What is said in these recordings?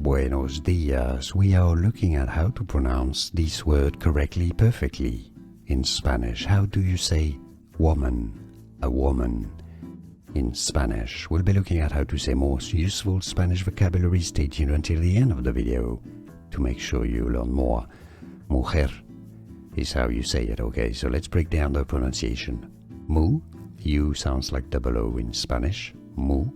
Buenos dias. We are looking at how to pronounce this word correctly, perfectly. In Spanish, how do you say woman, a woman? In Spanish, we'll be looking at how to say more useful Spanish vocabulary. Stay tuned until the end of the video to make sure you learn more. Mujer is how you say it, okay? So let's break down the pronunciation. Mu, U sounds like double O in Spanish. Mu.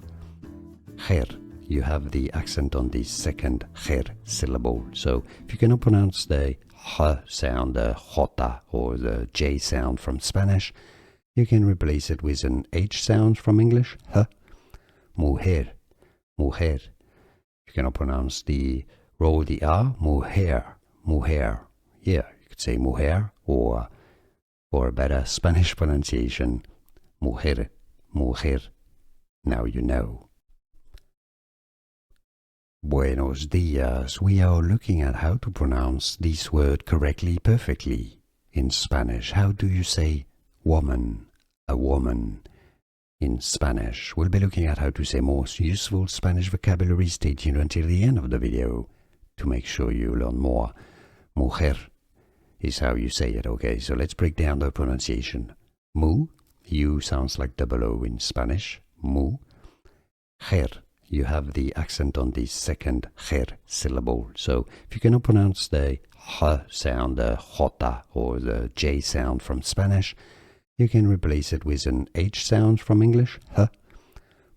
Her, you have the accent on the second her syllable. So if you cannot pronounce the h sound, the jota, or the j sound from Spanish, you can replace it with an h sound from English, h. Mujer, mujer. You cannot pronounce the roll the r, mujer, mujer. Yeah, you could say mujer, or for a better Spanish pronunciation, mujer, mujer. Now you know. Buenos dias. We are looking at how to pronounce this word correctly, perfectly. In Spanish, how do you say woman, a woman? In Spanish, we'll be looking at how to say more useful Spanish vocabulary. Stay tuned until the end of the video to make sure you learn more. Mujer is how you say it, okay? So let's break down the pronunciation. Mu, U sounds like double O in Spanish. Mu. Her, you have the accent on the second her syllable. So if you cannot pronounce the h sound, the jota, or the j sound from Spanish, you can replace it with an h sound from English, h.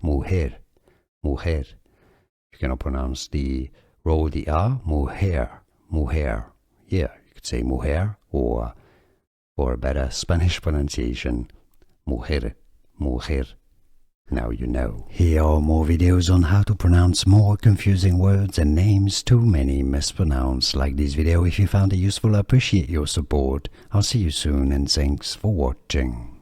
Mujer, mujer. You cannot pronounce the roll the r, mujer, mujer. Yeah, you could say mujer, or for a better Spanish pronunciation, mujer, mujer. Now you know. Here are more videos on how to pronounce more confusing words and names too many mispronounced. Like this video if you found it useful. I appreciate your support. I'll see you soon and thanks for watching.